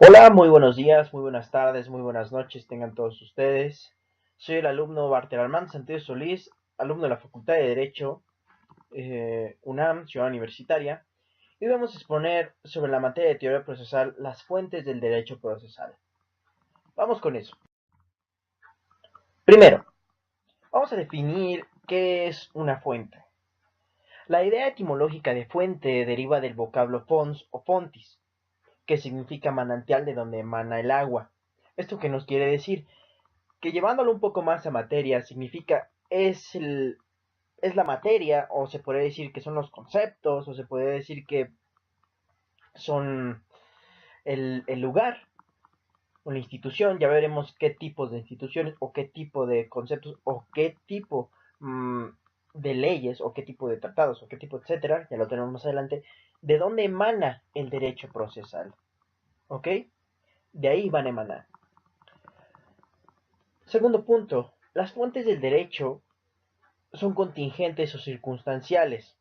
Hola, muy buenos días, muy buenas tardes, muy buenas noches tengan todos ustedes. Soy el alumno Bartolomé Santiago Solís, alumno de la Facultad de Derecho, UNAM, Ciudad Universitaria, y vamos a exponer sobre la materia de teoría procesal las fuentes del derecho procesal. Vamos con eso. Primero, vamos a definir qué es una fuente. La idea etimológica de fuente deriva del vocablo fons o fontis, que significa manantial de donde emana el agua. ¿Esto qué nos quiere decir? Que llevándolo un poco más a materia, significa es la materia, o se puede decir que son los conceptos, o se puede decir que son el lugar o la institución. Ya veremos qué tipos de instituciones, o qué tipo de conceptos, o qué tipo de leyes, o qué tipo de tratados, o qué tipo, etcétera, ya lo tenemos más adelante, de dónde emana el derecho procesal. ¿Ok? De ahí van a emanar. Segundo punto, las fuentes del derecho son contingentes o circunstanciales.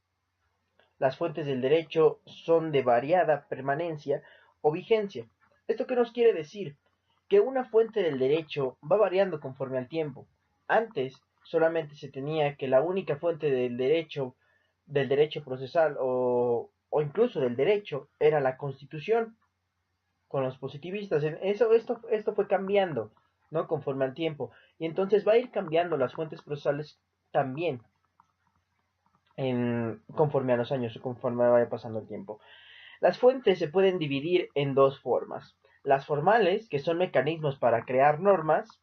Las fuentes del derecho son de variada permanencia o vigencia. ¿Esto qué nos quiere decir? Que una fuente del derecho va variando conforme al tiempo. Antes solamente se tenía que la única fuente del derecho procesal o incluso del derecho, era la Constitución con los positivistas. Esto fue cambiando, ¿no? Conforme al tiempo. Y entonces va a ir cambiando las fuentes procesales también conforme a los años, conforme vaya pasando el tiempo. Las fuentes se pueden dividir en dos formas. Las formales, que son mecanismos para crear normas,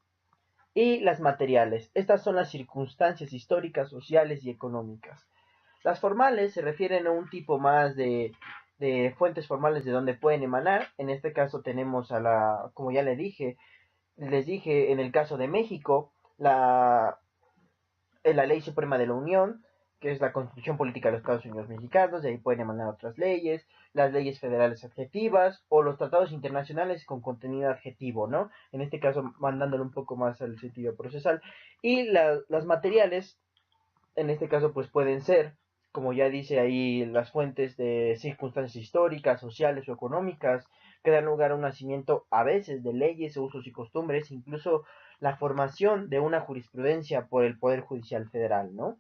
y las materiales. Estas son las circunstancias históricas, sociales y económicas. Las formales se refieren a un tipo más de fuentes formales de donde pueden emanar. En este caso tenemos como ya les dije en el caso de México, la Ley Suprema de la Unión, que es la Constitución Política de los Estados Unidos Mexicanos. De ahí pueden emanar otras leyes, las leyes federales adjetivas o los tratados internacionales con contenido adjetivo, ¿no? En este caso, mandándolo un poco más al sentido procesal. Y las materiales, en este caso, pues pueden ser, como ya dice ahí, las fuentes de circunstancias históricas, sociales o económicas, que dan lugar a un nacimiento a veces de leyes, usos y costumbres, incluso la formación de una jurisprudencia por el Poder Judicial Federal, ¿no?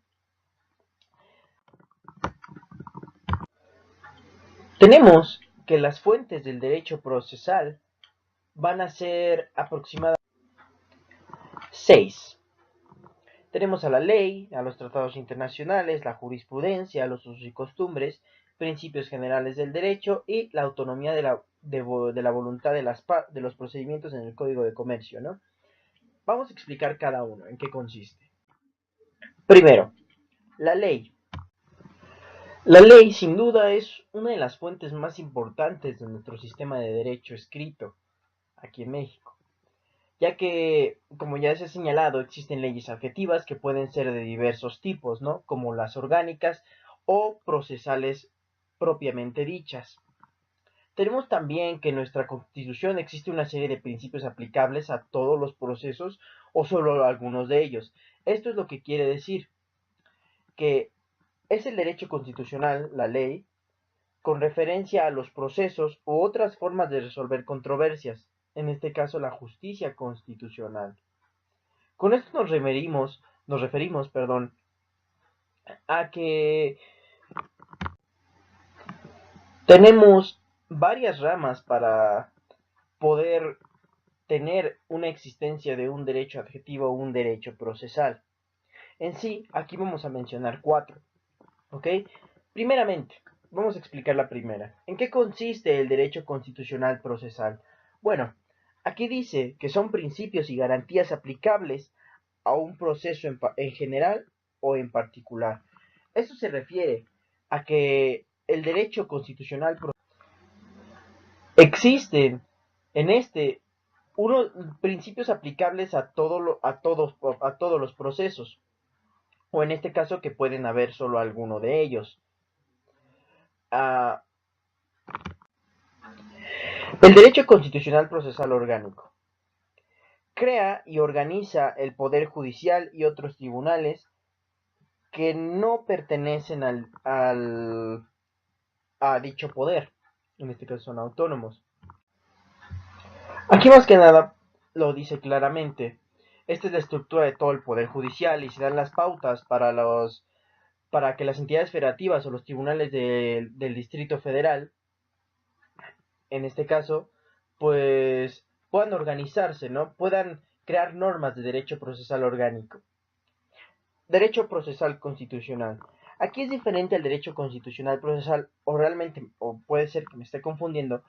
Tenemos que las fuentes del derecho procesal van a ser aproximadamente 6. Tenemos a la ley, a los tratados internacionales, la jurisprudencia, los usos y costumbres, principios generales del derecho y la autonomía de la voluntad de los procedimientos en el Código de Comercio, ¿no? Vamos a explicar cada uno, en qué consiste. Primero, la ley. La ley, sin duda, es una de las fuentes más importantes de nuestro sistema de derecho escrito aquí en México, ya que, como ya se ha señalado, existen leyes adjetivas que pueden ser de diversos tipos, ¿no? Como las orgánicas o procesales propiamente dichas. Tenemos también que en nuestra Constitución existe una serie de principios aplicables a todos los procesos o solo a algunos de ellos. Esto es lo que quiere decir que es el derecho constitucional, la ley, con referencia a los procesos u otras formas de resolver controversias, en este caso la justicia constitucional. Con esto nos referimos, perdón, a que tenemos varias ramas para poder tener una existencia de un derecho adjetivo o un derecho procesal. En sí, aquí vamos a mencionar 4, ¿ok? Primeramente, vamos a explicar la primera. ¿En qué consiste el derecho constitucional procesal? Bueno, aquí dice que son principios y garantías aplicables a un proceso en general o en particular. Esto se refiere a que el derecho constitucional existen en unos principios aplicables a todos los procesos, o en este caso que pueden haber solo alguno de ellos. Ah, el derecho constitucional procesal orgánico crea y organiza el Poder Judicial y otros tribunales que no pertenecen a dicho poder, en este caso son autónomos. Aquí más que nada lo dice claramente. Esta es la estructura de todo el poder judicial y se dan las pautas para que las entidades federativas o los tribunales del Distrito Federal, en este caso, pues puedan organizarse, ¿no? Puedan crear normas de derecho procesal orgánico. Derecho procesal constitucional. Aquí es diferente al derecho constitucional procesal, o realmente, o puede ser que me esté confundiendo.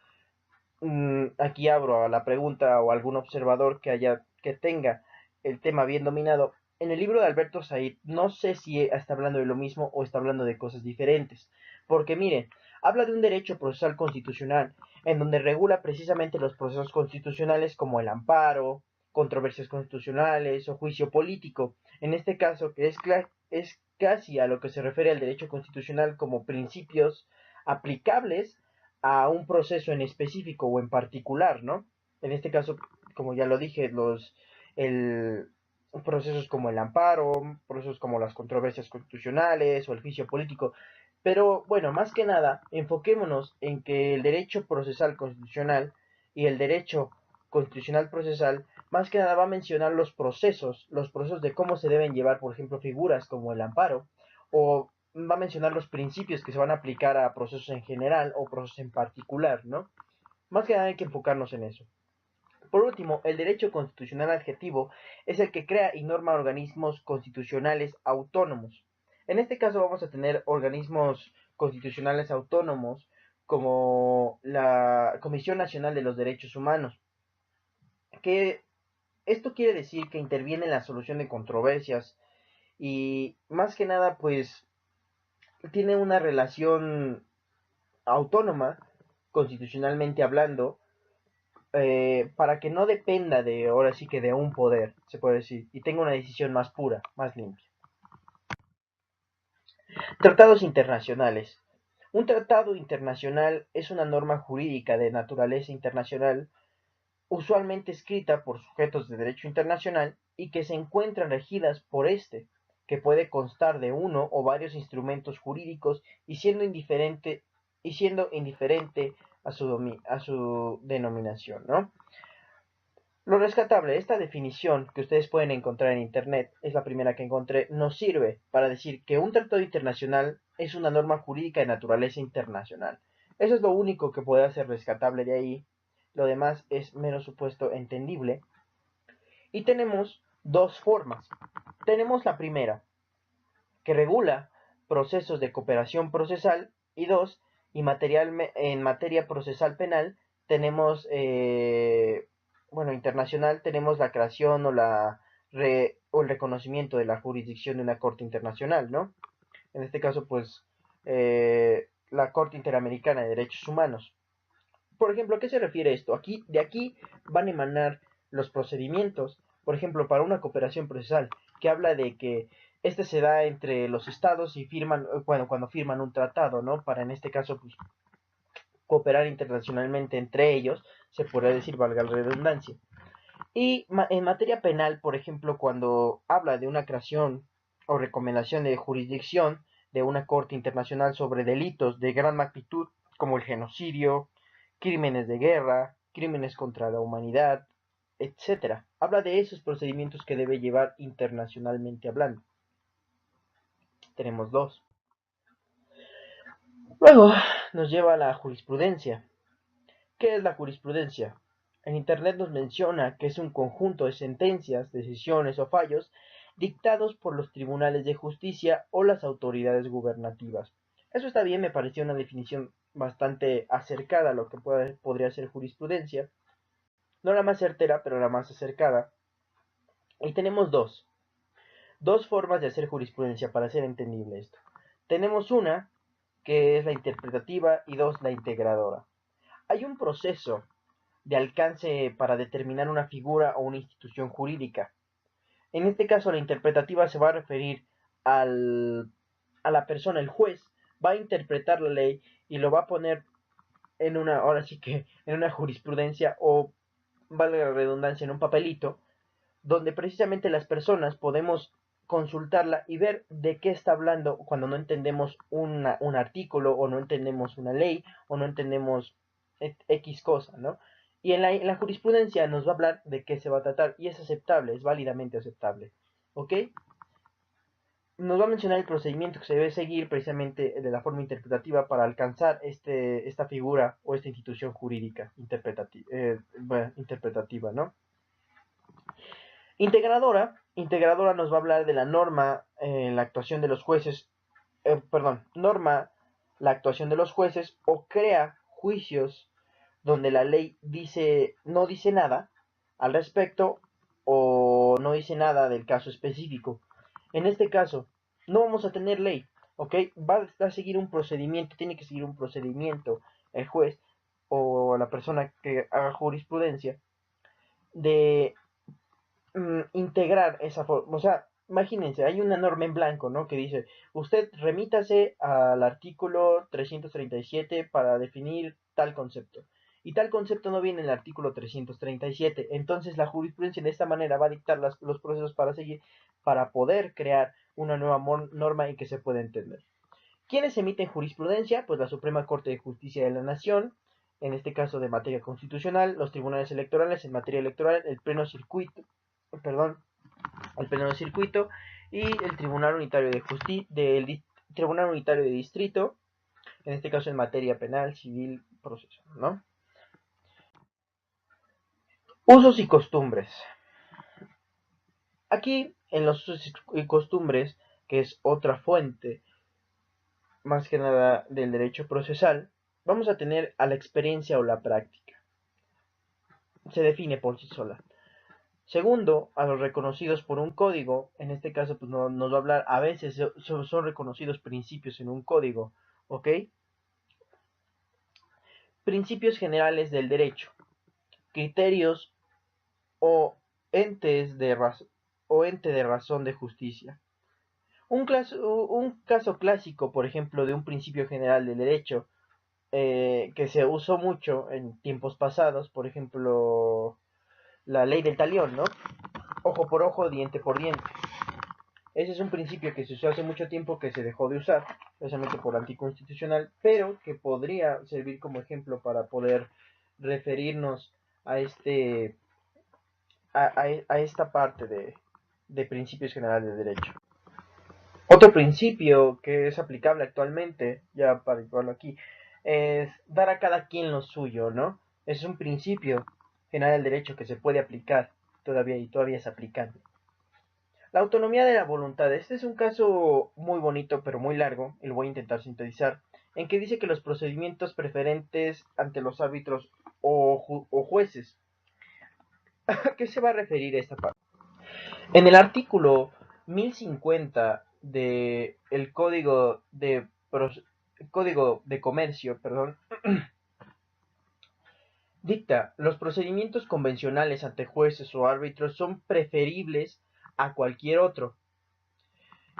Aquí abro a la pregunta o algún observador que tenga el tema bien dominado. En el libro de Alberto Said, no sé si está hablando de lo mismo o está hablando de cosas diferentes. Porque miren, habla de un derecho procesal constitucional, en donde regula precisamente los procesos constitucionales como el amparo, controversias constitucionales o juicio político. En este caso, que es casi a lo que se refiere al derecho constitucional como principios aplicables a un proceso en específico o en particular, ¿no? En este caso, como ya lo dije, el, procesos como el amparo, procesos como las controversias constitucionales o el juicio político. Pero bueno, más que nada, enfoquémonos en que el derecho procesal constitucional y el derecho constitucional procesal, más que nada va a mencionar los procesos de cómo se deben llevar, por ejemplo, figuras como el amparo, o va a mencionar los principios que se van a aplicar a procesos en general o procesos en particular, ¿no? Más que nada hay que enfocarnos en eso. Por último, el derecho constitucional adjetivo es el que crea y norma organismos constitucionales autónomos. En este caso vamos a tener organismos constitucionales autónomos como la Comisión Nacional de los Derechos Humanos, que esto quiere decir que interviene en la solución de controversias y más que nada pues tiene una relación autónoma, constitucionalmente hablando, para que no dependa de, ahora sí que de un poder, se puede decir, y tenga una decisión más pura, más limpia. Tratados internacionales. Un tratado internacional es una norma jurídica de naturaleza internacional, usualmente escrita por sujetos de derecho internacional y que se encuentran regidas por este, que puede constar de uno o varios instrumentos jurídicos y siendo indiferente a su denominación, ¿no? Lo rescatable, esta definición que ustedes pueden encontrar en Internet, es la primera que encontré, nos sirve para decir que un tratado internacional es una norma jurídica de naturaleza internacional. Eso es lo único que puede ser rescatable de ahí. Lo demás es mero supuesto entendible. Y tenemos dos formas. Tenemos la primera, que regula procesos de cooperación procesal, y dos, en materia procesal penal tenemos, bueno, internacional tenemos la creación o el reconocimiento de la jurisdicción de una corte internacional, ¿no? En este caso, pues, la Corte Interamericana de Derechos Humanos. Por ejemplo, ¿a qué se refiere esto? De aquí van a emanar los procedimientos, por ejemplo, para una cooperación procesal, que habla de que este se da entre los estados y firman, bueno, cuando firman un tratado, ¿no? Para en este caso, pues, cooperar internacionalmente entre ellos, se podría decir, valga la redundancia. Y en materia penal, por ejemplo, cuando habla de una creación o recomendación de jurisdicción de una corte internacional sobre delitos de gran magnitud, como el genocidio, crímenes de guerra, crímenes contra la humanidad, etcétera. Habla de esos procedimientos que debe llevar internacionalmente hablando. Tenemos dos. Luego nos lleva a la jurisprudencia. ¿Qué es la jurisprudencia? En Internet nos menciona que es un conjunto de sentencias, decisiones o fallos dictados por los tribunales de justicia o las autoridades gubernativas. Eso está bien, me pareció una definición bastante acercada a lo que podría ser jurisprudencia. No la más certera, pero la más acercada. Y tenemos dos formas de hacer jurisprudencia para hacer entendible esto. Tenemos una, que es la interpretativa, y dos, la integradora. Hay un proceso de alcance para determinar una figura o una institución jurídica. En este caso, la interpretativa se va a referir al, a la persona, el juez, va a interpretar la ley y lo va a poner en una, ahora sí que, en una jurisprudencia o, vale la redundancia, en un papelito, donde precisamente las personas podemos consultarla y ver de qué está hablando cuando no entendemos un artículo o no entendemos una ley o no entendemos X cosa, ¿no? Y en la jurisprudencia nos va a hablar de qué se va a tratar y es aceptable, es válidamente aceptable. ¿Ok? Nos va a mencionar el procedimiento que se debe seguir precisamente de la forma interpretativa para alcanzar esta figura o esta institución jurídica interpretativa, ¿no? Integradora nos va a hablar de la norma en la actuación de los jueces, norma la actuación de los jueces o crea juicios donde la ley no dice nada al respecto o no dice nada del caso específico. En este caso, no vamos a tener ley, ¿ok? Va a seguir un procedimiento, tiene que seguir un procedimiento el juez o la persona que haga jurisprudencia de integrar esa forma. O sea, imagínense, hay una norma en blanco, ¿no? Que dice, usted remítase al artículo 337 para definir tal concepto. Y tal concepto no viene en el artículo 337. Entonces la jurisprudencia de esta manera va a dictar los procesos para seguir, para poder crear una nueva norma y que se pueda entender. ¿Quiénes emiten jurisprudencia? Pues la Suprema Corte de Justicia de la Nación, en este caso de materia constitucional, los tribunales electorales en materia electoral, el pleno de circuito y el Tribunal Unitario de Justicia del Tribunal Unitario de Distrito, en este caso en materia penal, civil, proceso, ¿no? Usos y costumbres. Aquí, en los usos y costumbres, que es otra fuente, más que nada del derecho procesal, vamos a tener a la experiencia o la práctica. Se define por sí sola. Segundo, a los reconocidos por un código, en este caso pues nos va a hablar, a veces son reconocidos principios en un código, ¿ok? Principios generales del derecho, criterios o ente de razón de justicia. Un caso clásico, por ejemplo, de un principio general del derecho que se usó mucho en tiempos pasados, por ejemplo, la ley del talión, ¿no? Ojo por ojo, diente por diente. Ese es un principio que se usó hace mucho tiempo que se dejó de usar, precisamente por anticonstitucional, pero que podría servir como ejemplo para poder referirnos a esta parte de principios generales de derecho. Otro principio que es aplicable actualmente, ya para llevarlo aquí, es dar a cada quien lo suyo, ¿no? Es un principio general del derecho que se puede aplicar todavía y todavía es aplicable. La autonomía de la voluntad. Este es un caso muy bonito, pero muy largo, y lo voy a intentar sintetizar, en que dice que los procedimientos preferentes ante los árbitros o jueces. ¿A qué se va a referir esta parte? En el artículo 1050 del Código de Comercio, perdón, dicta, los procedimientos convencionales ante jueces o árbitros son preferibles a cualquier otro.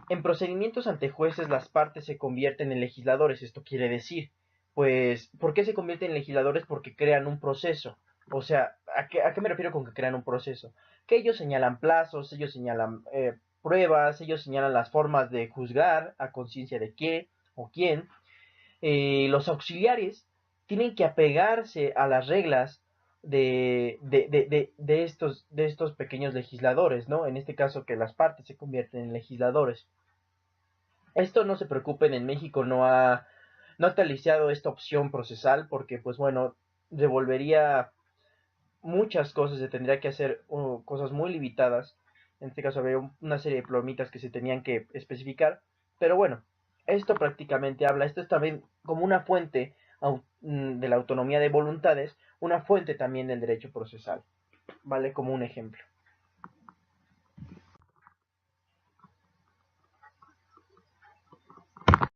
En procedimientos ante jueces las partes se convierten en legisladores. Esto quiere decir, pues, ¿por qué se convierten en legisladores? Porque crean un proceso. O sea, ¿a qué me refiero con que crean un proceso? Que ellos señalan plazos, ellos señalan pruebas, ellos señalan las formas de juzgar a conciencia de qué o quién. Los auxiliares tienen que apegarse a las reglas de estos pequeños legisladores, ¿no? En este caso que las partes se convierten en legisladores. Esto no se preocupen, en México no ha actualizado esta opción procesal porque, pues bueno, devolvería muchas cosas, se tendría que hacer cosas muy limitadas. En este caso habría una serie de plomitas que se tenían que especificar. Pero bueno, esto es también como una fuente de la autonomía de voluntades, una fuente también del derecho procesal, ¿vale? Como un ejemplo.